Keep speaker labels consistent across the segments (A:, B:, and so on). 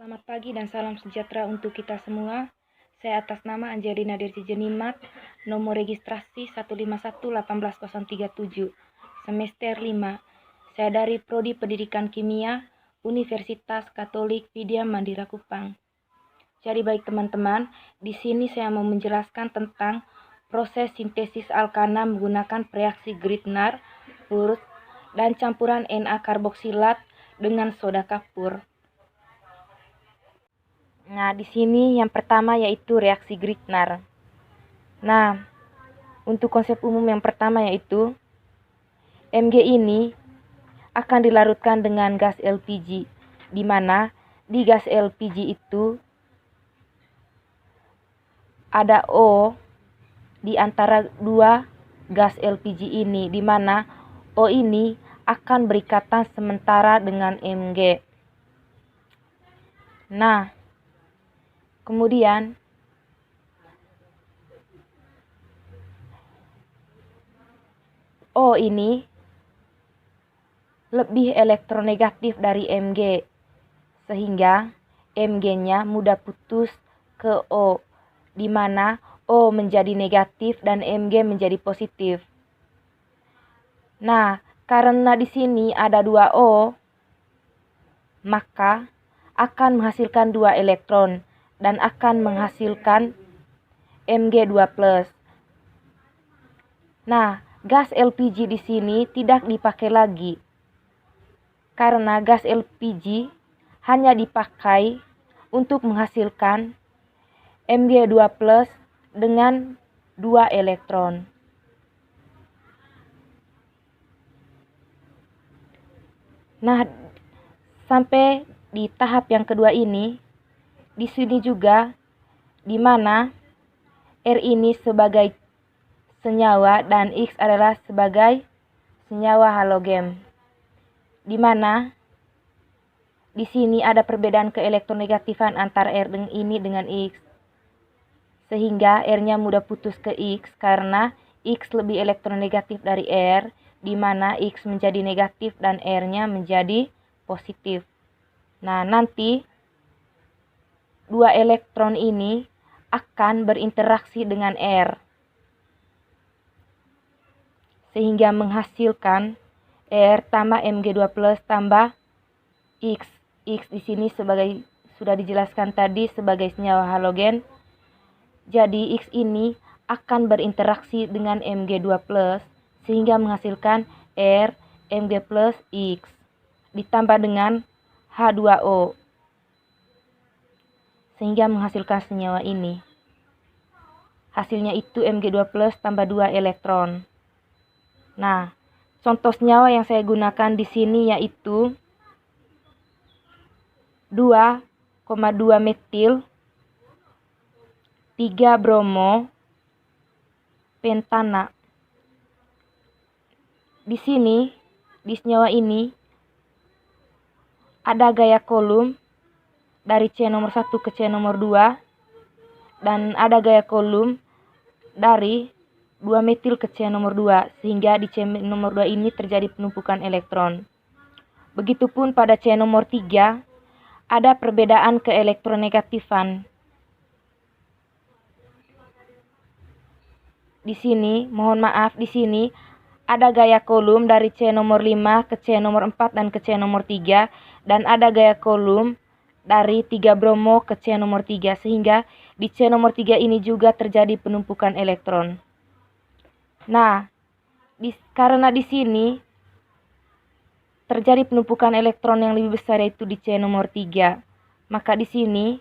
A: Selamat pagi dan salam sejahtera untuk kita semua. Saya atas nama Angelina Dirjijenimat, nomor registrasi 151-18037, semester 5. Saya dari Prodi Pendidikan Kimia, Universitas Katolik Widya Mandira Kupang. Jadi baik teman-teman, di sini saya mau menjelaskan tentang proses sintesis alkana menggunakan reaksi Grignard, Wurth, dan campuran Na karboksilat dengan soda kapur. Nah, di sini yang pertama yaitu reaksi Grignard. Nah, untuk konsep umum yang pertama yaitu Mg ini akan dilarutkan dengan gas LPG, di mana di gas LPG itu ada O di antara dua gas LPG ini, di mana O ini akan berikatan sementara dengan Mg. Nah, kemudian O ini lebih elektronegatif dari Mg, sehingga Mg-nya mudah putus ke O, di mana O menjadi negatif dan Mg menjadi positif. Nah, karena di sini ada dua O, maka akan menghasilkan dua elektron dan akan menghasilkan Mg2+. Nah, gas LPG di sini tidak dipakai lagi, karena gas LPG hanya dipakai untuk menghasilkan Mg2+ dengan 2 elektron. Nah, sampai di tahap yang kedua ini, di sini juga di mana R ini sebagai senyawa dan X adalah sebagai senyawa halogen, di mana di sini ada perbedaan keelektronegatifan antara R ini dengan X, sehingga R-nya mudah putus ke X karena X lebih elektronegatif dari R, di mana X menjadi negatif dan R-nya menjadi positif. Nah, nanti dua elektron ini akan berinteraksi dengan R, sehingga menghasilkan R tambah Mg2+ tambah X. X di sini sebagai sudah dijelaskan tadi sebagai senyawa halogen. Jadi X ini akan berinteraksi dengan Mg2+ sehingga menghasilkan R, Mg plus X ditambah dengan H2O sehingga menghasilkan senyawa ini. Hasilnya itu Mg2+ tambah 2 elektron. Nah, contoh senyawa yang saya gunakan di sini yaitu 2,2 metil 3 bromo pentana. Di sini, di senyawa ini ada gaya kolom dari C nomor 1 ke C nomor 2 dan ada gaya kolom dari 2 metil ke C nomor 2, sehingga di C nomor 2 ini terjadi penumpukan elektron. Begitupun pada C nomor 3 ada perbedaan keelektronegatifan. Di sini, mohon maaf, di sini ada gaya kolom dari C nomor 5 ke C nomor 4 dan ke C nomor 3 dan ada gaya kolom dari 3 bromo ke C nomor 3, sehingga di C nomor 3 ini juga terjadi penumpukan elektron. Nah, karena di sini terjadi penumpukan elektron yang lebih besar yaitu di C nomor 3, maka di sini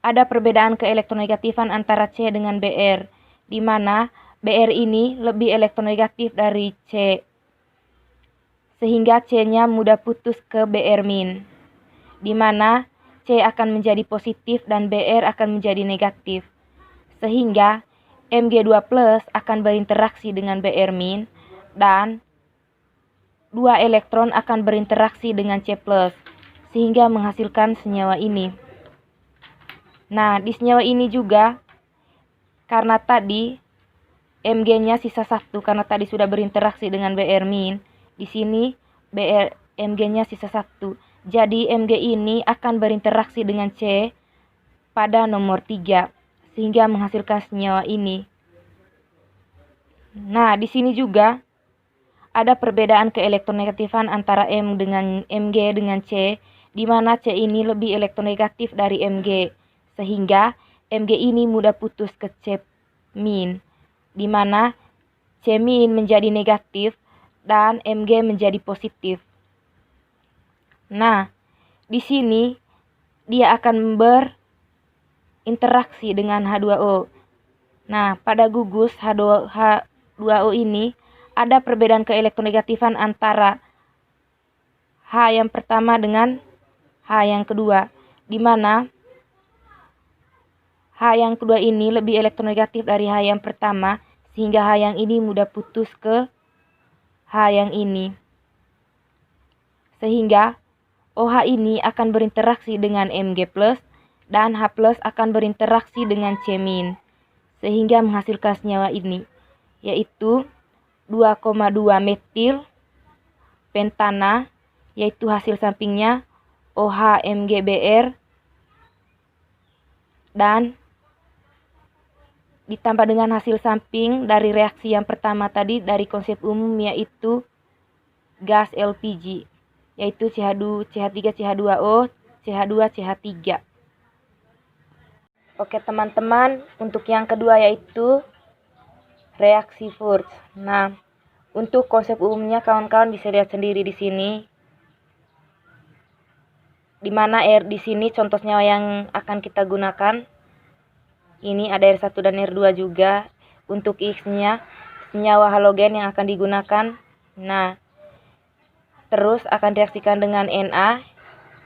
A: ada perbedaan keelektronegatifan antara C dengan Br, di mana Br ini lebih elektronegatif dari C, sehingga C-nya mudah putus ke Br-, di mana C akan menjadi positif dan Br akan menjadi negatif, sehingga Mg2+ akan berinteraksi dengan Br- dan 2 elektron akan berinteraksi dengan C+, sehingga menghasilkan senyawa ini. Nah, di senyawa ini juga, karena tadi Mg-nya sisa 1, karena tadi sudah berinteraksi dengan Br-, di sini Mg-nya sisa 1. Jadi Mg ini akan berinteraksi dengan C pada nomor 3 sehingga menghasilkan senyawa ini. Nah, di sini juga ada perbedaan keelektronegatifan antara Mg dengan C, di mana C ini lebih elektronegatif dari Mg, sehingga Mg ini mudah putus ke C-, di mana C- menjadi negatif dan Mg menjadi positif. Nah, di sini dia akan berinteraksi dengan H2O. Nah, pada gugus H2O ini ada perbedaan keelektronegatifan antara H yang pertama dengan H yang kedua, di mana H yang kedua ini lebih elektronegatif dari H yang pertama, sehingga H yang ini mudah putus ke H yang ini. Sehingga OH ini akan berinteraksi dengan Mg+, dan H+ akan berinteraksi dengan C-, sehingga menghasilkan senyawa ini, yaitu 2,2 metil pentana, yaitu hasil sampingnya OH MgBr, dan ditambah dengan hasil samping dari reaksi yang pertama tadi dari konsep umum, yaitu gas LPG, yaitu CH3, CH2O, CH2, CH3. Oke teman-teman, untuk yang kedua yaitu reaksi Wurtz. Nah, untuk konsep umumnya kawan-kawan bisa lihat sendiri di sini, di mana di sini contoh senyawa yang akan kita gunakan. Ini ada R1 dan R2 juga. Untuk X-nya senyawa halogen yang akan digunakan. Nah, terus akan direaksikan dengan Na,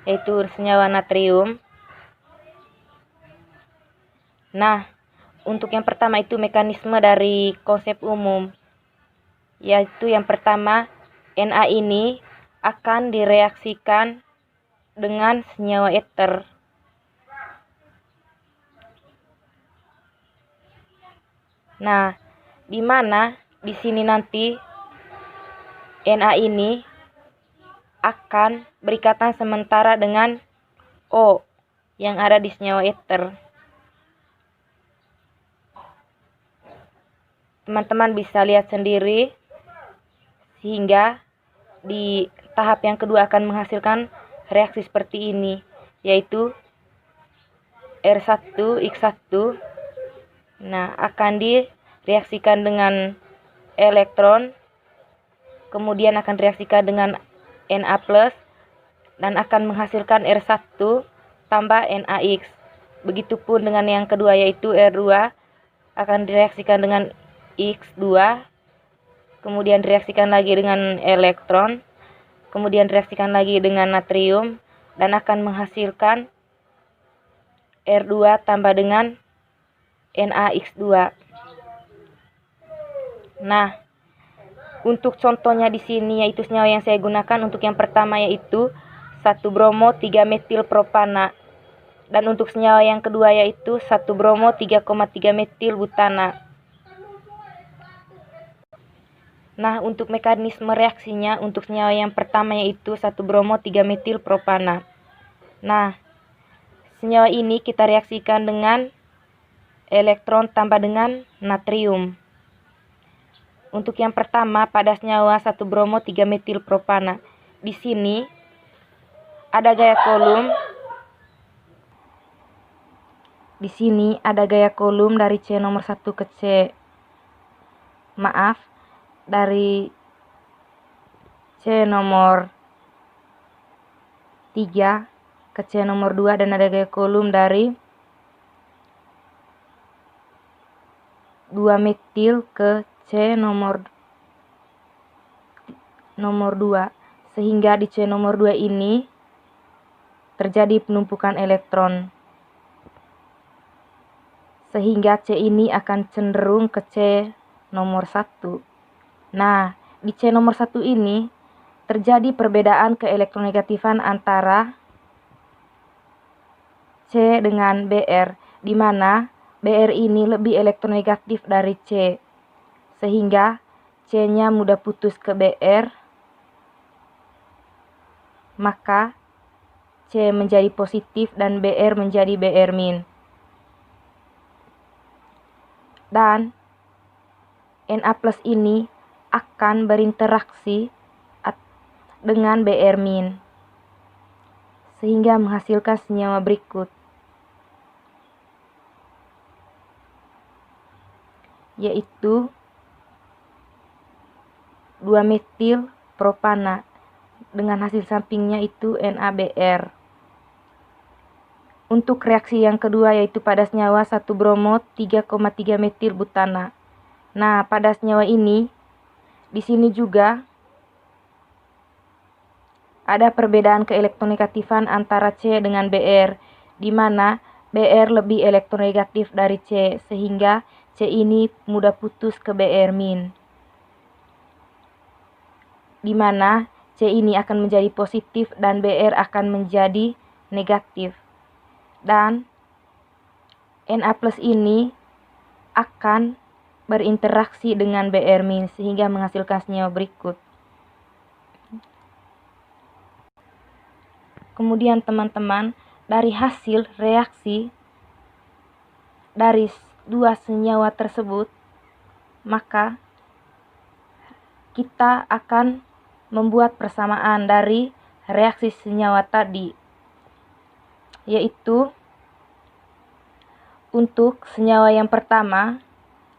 A: yaitu senyawa natrium. Nah, untuk yang pertama itu mekanisme dari konsep umum, yaitu yang pertama Na ini akan direaksikan dengan senyawa ether. Nah, di mana di sini nanti Na ini akan berikatan sementara dengan O yang ada di senyawa ether. Teman-teman bisa lihat sendiri, sehingga di tahap yang kedua akan menghasilkan reaksi seperti ini, yaitu R1X1. Nah, akan direaksikan dengan elektron, kemudian akan direaksikan dengan Na+, dan akan menghasilkan R1 tambah NaX. Begitupun dengan yang kedua, yaitu R2 akan direaksikan dengan X2, kemudian direaksikan lagi dengan elektron, kemudian direaksikan lagi dengan natrium, dan akan menghasilkan R2 tambah dengan NaX2. Nah, untuk contohnya di sini yaitu senyawa yang saya gunakan untuk yang pertama yaitu 1 bromo 3 metil propana, dan untuk senyawa yang kedua yaitu 1 bromo 3,3 metil butana. Nah, untuk mekanisme reaksinya untuk senyawa yang pertama yaitu 1 bromo 3 metil propana. Nah, senyawa ini kita reaksikan dengan elektron tambah dengan natrium. Untuk yang pertama pada senyawa 1 bromo 3 metil propana. Di sini ada gaya kolom. Di sini ada gaya kolom dari C nomor 1 ke dari C nomor 3 ke C nomor 2, dan ada gaya kolom dari 2 metil ke C nomor 2, sehingga di C nomor 2 ini terjadi penumpukan elektron, sehingga C ini akan cenderung ke C nomor 1. Nah, di C nomor 1 ini terjadi perbedaan keelektronegatifan antara C dengan Br, di mana Br ini lebih elektronegatif dari C, sehingga C-nya mudah putus ke Br, maka C menjadi positif dan Br menjadi Br min. Dan Na plus ini akan berinteraksi dengan Br min sehingga menghasilkan senyawa berikut, yaitu 2-metil propana dengan hasil sampingnya itu NaBr. Untuk reaksi yang kedua yaitu pada senyawa 1 bromo 3,3 metil butana. Nah, pada senyawa ini di sini juga ada perbedaan keelektronegatifan antara C dengan Br, di mana Br lebih elektronegatif dari C, sehingga C ini mudah putus ke Br min, di mana C ini akan menjadi positif dan Br akan menjadi negatif. Dan Na plus ini akan berinteraksi dengan Br min sehingga menghasilkan senyawa berikut. Kemudian teman-teman, dari hasil reaksi dari dua senyawa tersebut, maka kita akan membuat persamaan dari reaksi senyawa tadi, yaitu untuk senyawa yang pertama,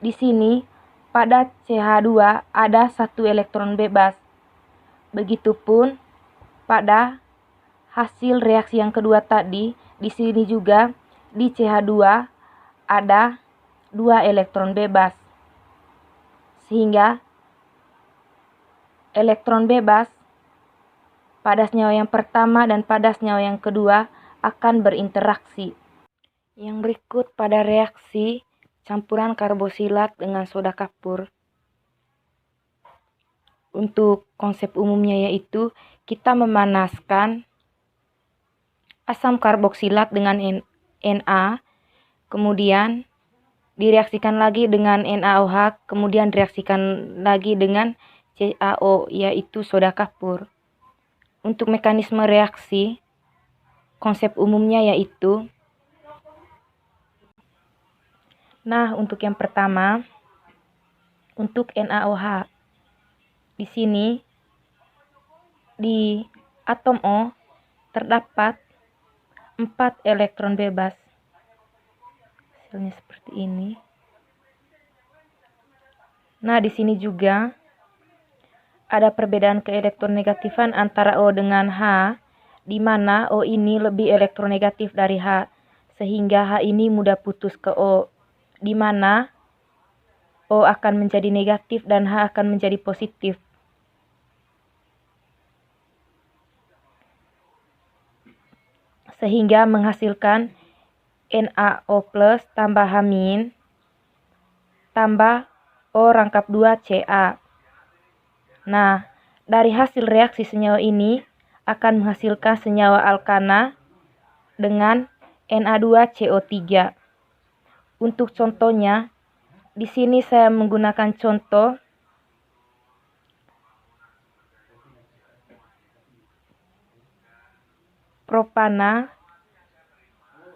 A: di sini pada CH2 ada 1 elektron bebas. Begitupun pada hasil reaksi yang kedua tadi, di sini juga di CH2 ada 2 elektron bebas. Sehingga elektron bebas pada senyawa yang pertama dan pada senyawa yang kedua akan berinteraksi. Yang berikut pada reaksi campuran karbosilat dengan soda kapur. Untuk konsep umumnya yaitu kita memanaskan asam karboksilat dengan Na, kemudian direaksikan lagi dengan NaOH, kemudian direaksikan lagi dengan CaO, yaitu soda kapur. Untuk mekanisme reaksi, konsep umumnya yaitu, nah untuk yang pertama, untuk NaOH, di sini di atom O terdapat 4 elektron bebas. Hasilnya seperti ini. Nah, di sini juga ada perbedaan keelektronegatifan antara O dengan H, di mana O ini lebih elektronegatif dari H, sehingga H ini mudah putus ke O, di mana O akan menjadi negatif dan H akan menjadi positif. Sehingga menghasilkan NaO plus tambah H min tambah O rangkap 2 Ca. Nah, dari hasil reaksi senyawa ini akan menghasilkan senyawa alkana dengan Na2CO3. Untuk contohnya, di sini saya menggunakan contoh propana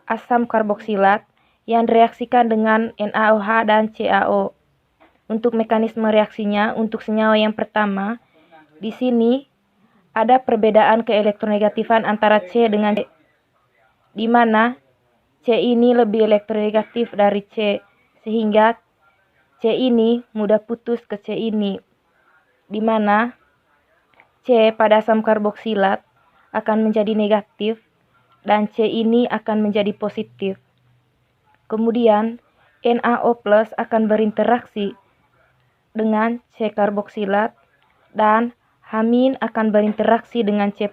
A: asam karboksilat yang direaksikan dengan NaOH dan CaO. Untuk mekanisme reaksinya, untuk senyawa yang pertama, di sini ada perbedaan keelektronegatifan antara C dengan C, di mana C ini lebih elektronegatif dari C, sehingga C ini mudah putus ke C ini, di mana C pada asam karboksilat akan menjadi negatif dan C ini akan menjadi positif. Kemudian NaO plus akan berinteraksi dengan C karboksilat dan H- akan berinteraksi dengan C+,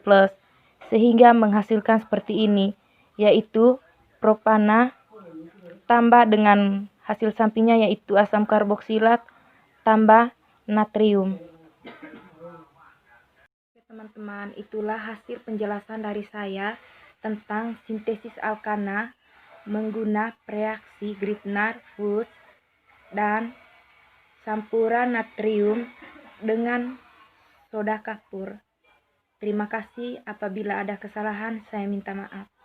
A: sehingga menghasilkan seperti ini, yaitu propana tambah dengan hasil sampingnya yaitu asam karboksilat tambah natrium. Oke, teman-teman, itulah hasil penjelasan dari saya tentang sintesis alkana menggunakan reaksi Grignard-Fuchs dan campuran natrium dengan soda kapur. Terima kasih, apabila ada kesalahan saya minta maaf.